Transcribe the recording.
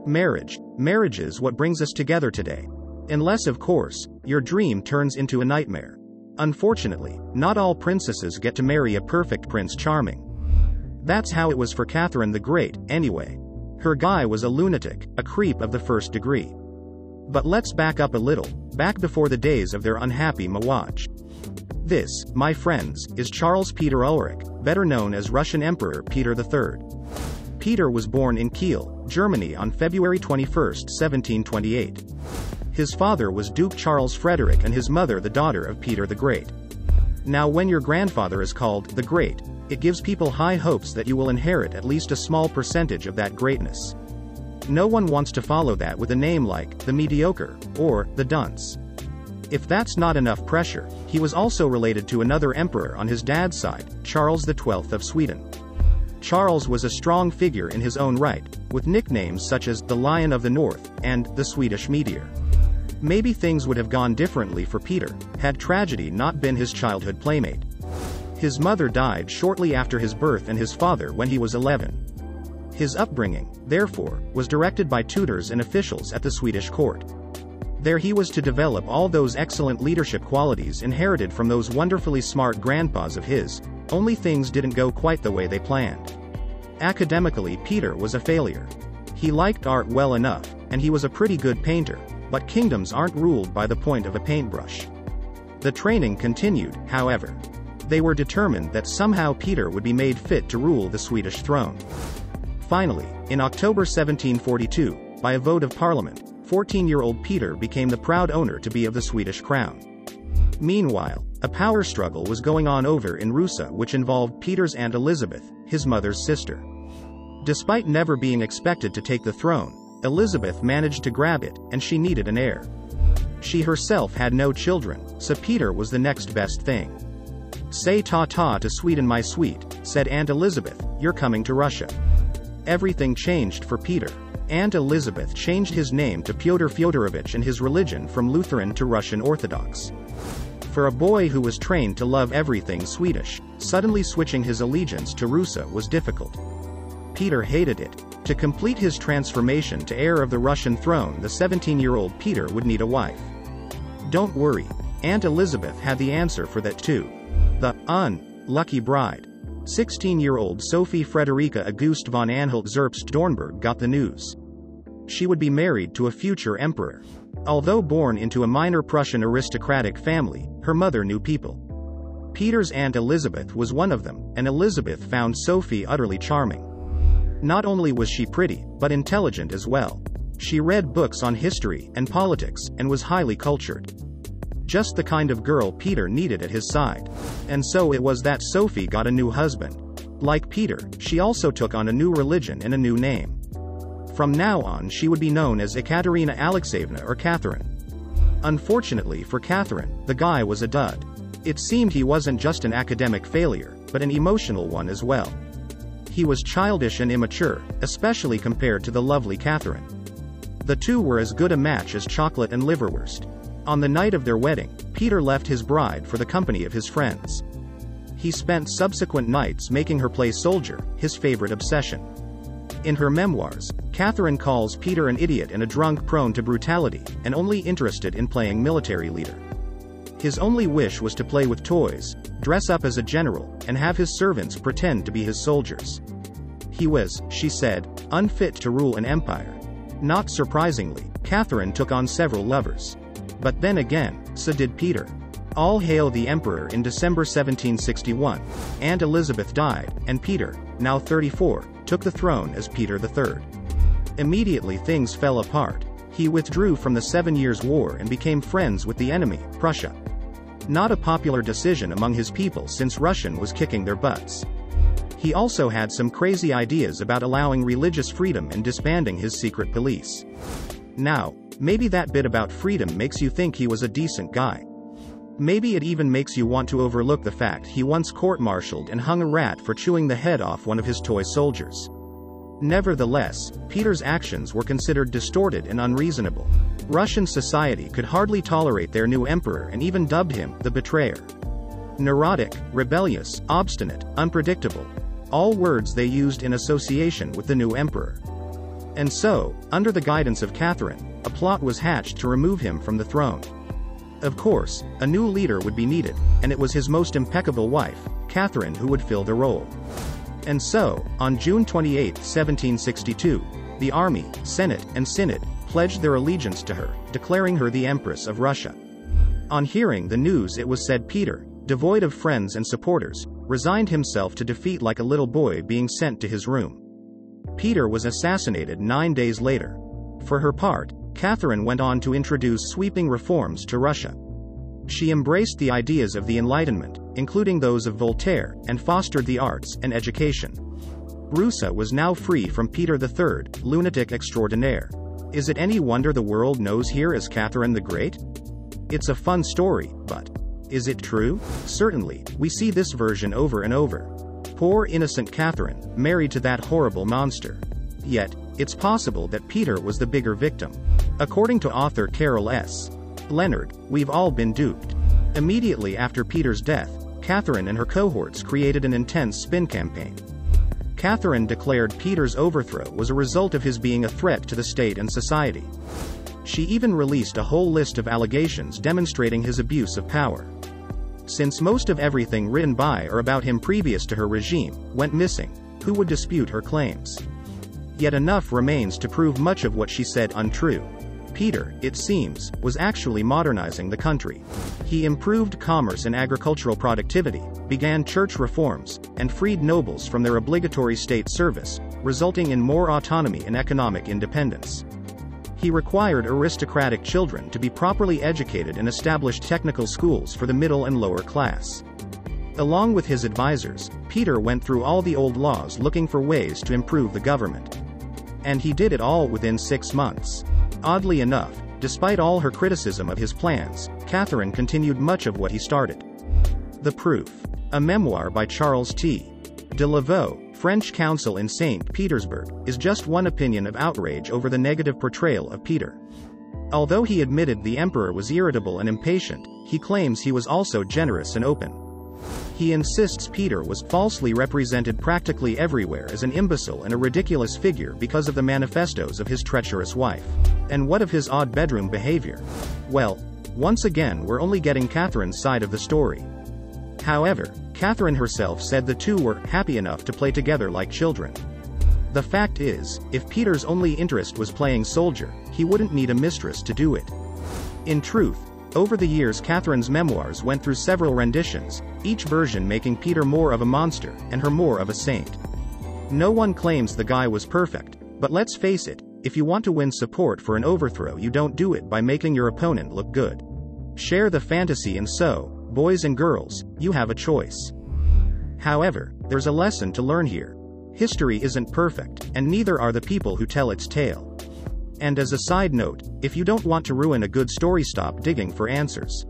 Marriage is what brings us together today. Unless, of course, your dream turns into a nightmare. Unfortunately, not all princesses get to marry a perfect Prince Charming. That's how it was for Catherine the Great, anyway. Her guy was a lunatic, a creep of the first degree. But let's back up a little, back before the days of their unhappy marriage. This, my friends, is Charles Peter Ulrich, better known as Russian Emperor Peter III. Peter was born in Kiel, Germany on February 21, 1728. His father was Duke Charles Frederick and his mother the daughter of Peter the Great. Now when your grandfather is called the Great, it gives people high hopes that you will inherit at least a small percentage of that greatness. No one wants to follow that with a name like the Mediocre or the Dunce. If that's not enough pressure, he was also related to another emperor on his dad's side, Charles XII of Sweden. Charles was a strong figure in his own right, with nicknames such as the Lion of the North and the Swedish Meteor. Maybe things would have gone differently for Peter, had tragedy not been his childhood playmate. His mother died shortly after his birth and his father when he was 11. His upbringing, therefore, was directed by tutors and officials at the Swedish court. There he was to develop all those excellent leadership qualities inherited from those wonderfully smart grandpas of his, only things didn't go quite the way they planned. Academically, Peter was a failure. He liked art well enough, and he was a pretty good painter, but kingdoms aren't ruled by the point of a paintbrush. The training continued, however. They were determined that somehow Peter would be made fit to rule the Swedish throne. Finally, in October 1742, by a vote of parliament, 14-year-old Peter became the proud owner-to-be of the Swedish crown. Meanwhile, a power struggle was going on over in Russia which involved Peter's Aunt Elizabeth, his mother's sister. Despite never being expected to take the throne, Elizabeth managed to grab it, and she needed an heir. She herself had no children, so Peter was the next best thing. "Say ta-ta to Sweden, my sweet," said Aunt Elizabeth, "you're coming to Russia." Everything changed for Peter. Aunt Elizabeth changed his name to Pyotr Fyodorovich and his religion from Lutheran to Russian Orthodox. For a boy who was trained to love everything Swedish, suddenly switching his allegiance to Russia was difficult. Peter hated it. To complete his transformation to heir of the Russian throne, the 17-year-old Peter would need a wife. Don't worry, Aunt Elizabeth had the answer for that too. The unlucky bride. 16-year-old Sophie Friederike August von Anhalt-Zerbst-Dornberg got the news. She would be married to a future emperor. Although born into a minor Prussian aristocratic family, her mother knew people. Peter's Aunt Elizabeth was one of them, and Elizabeth found Sophie utterly charming. Not only was she pretty, but intelligent as well. She read books on history and politics, and was highly cultured. Just the kind of girl Peter needed at his side. And so it was that Sophie got a new husband. Like Peter, she also took on a new religion and a new name. From now on she would be known as Ekaterina Alexeyevna or Catherine. Unfortunately for Catherine, the guy was a dud. It seemed he wasn't just an academic failure, but an emotional one as well. He was childish and immature, especially compared to the lovely Catherine. The two were as good a match as chocolate and liverwurst. On the night of their wedding, Peter left his bride for the company of his friends. He spent subsequent nights making her play soldier, his favorite obsession. In her memoirs, Catherine calls Peter an idiot and a drunk prone to brutality, and only interested in playing military leader. His only wish was to play with toys, dress up as a general, and have his servants pretend to be his soldiers. He was, she said, unfit to rule an empire. Not surprisingly, Catherine took on several lovers. But then again, so did Peter. All hail the emperor. In December 1761, Aunt Elizabeth died, and Peter, now 34, took the throne as Peter III. Immediately things fell apart. He withdrew from the 7 Years' War and became friends with the enemy, Prussia. Not a popular decision among his people since Russia was kicking their butts. He also had some crazy ideas about allowing religious freedom and disbanding his secret police. Now, maybe that bit about freedom makes you think he was a decent guy. Maybe it even makes you want to overlook the fact he once court-martialed and hung a rat for chewing the head off one of his toy soldiers. Nevertheless, Peter's actions were considered distorted and unreasonable. Russian society could hardly tolerate their new emperor and even dubbed him the betrayer. Neurotic, rebellious, obstinate, unpredictable. All words they used in association with the new emperor. And so, under the guidance of Catherine, a plot was hatched to remove him from the throne. Of course, a new leader would be needed, and it was his most impeccable wife, Catherine, who would fill the role. And so, on June 28, 1762, the army, Senate, and Synod pledged their allegiance to her, declaring her the Empress of Russia. On hearing the news, it was said Peter, devoid of friends and supporters, resigned himself to defeat like a little boy being sent to his room. Peter was assassinated 9 days later. For her part, Catherine went on to introduce sweeping reforms to Russia. She embraced the ideas of the Enlightenment, including those of Voltaire, and fostered the arts and education. Russia was now free from Peter III, lunatic extraordinaire. Is it any wonder the world knows her as Catherine the Great? It's a fun story, but is it true? Certainly, we see this version over and over. Poor innocent Catherine, married to that horrible monster. Yet, it's possible that Peter was the bigger victim. According to author Carol S. Leonard, we've all been duped. Immediately after Peter's death, Catherine and her cohorts created an intense spin campaign. Catherine declared Peter's overthrow was a result of his being a threat to the state and society. She even released a whole list of allegations demonstrating his abuse of power. Since most of everything written by or about him previous to her regime went missing, who would dispute her claims? Yet enough remains to prove much of what she said untrue. Peter, it seems, was actually modernizing the country. He improved commerce and agricultural productivity, began church reforms, and freed nobles from their obligatory state service, resulting in more autonomy and economic independence. He required aristocratic children to be properly educated and established technical schools for the middle and lower class. Along with his advisors, Peter went through all the old laws looking for ways to improve the government. And he did it all within 6 months. Oddly enough, despite all her criticism of his plans, Catherine continued much of what he started. The Proof. A memoir by Charles T. de Lavaux, French consul in St. Petersburg, is just one opinion of outrage over the negative portrayal of Peter. Although he admitted the emperor was irritable and impatient, he claims he was also generous and open. He insists Peter was falsely represented practically everywhere as an imbecile and a ridiculous figure because of the manifestos of his treacherous wife. And what of his odd bedroom behavior? Well, once again we're only getting Catherine's side of the story. However, Catherine herself said the two were happy enough to play together like children. The fact is, if Peter's only interest was playing soldier, he wouldn't need a mistress to do it. In truth, over the years Catherine's memoirs went through several renditions, each version making Peter more of a monster, and her more of a saint. No one claims the guy was perfect, but let's face it, if you want to win support for an overthrow, you don't do it by making your opponent look good. Share the fantasy, and so, boys and girls, you have a choice. However, there's a lesson to learn here. History isn't perfect, and neither are the people who tell its tale. And as a side note, if you don't want to ruin a good story, stop digging for answers.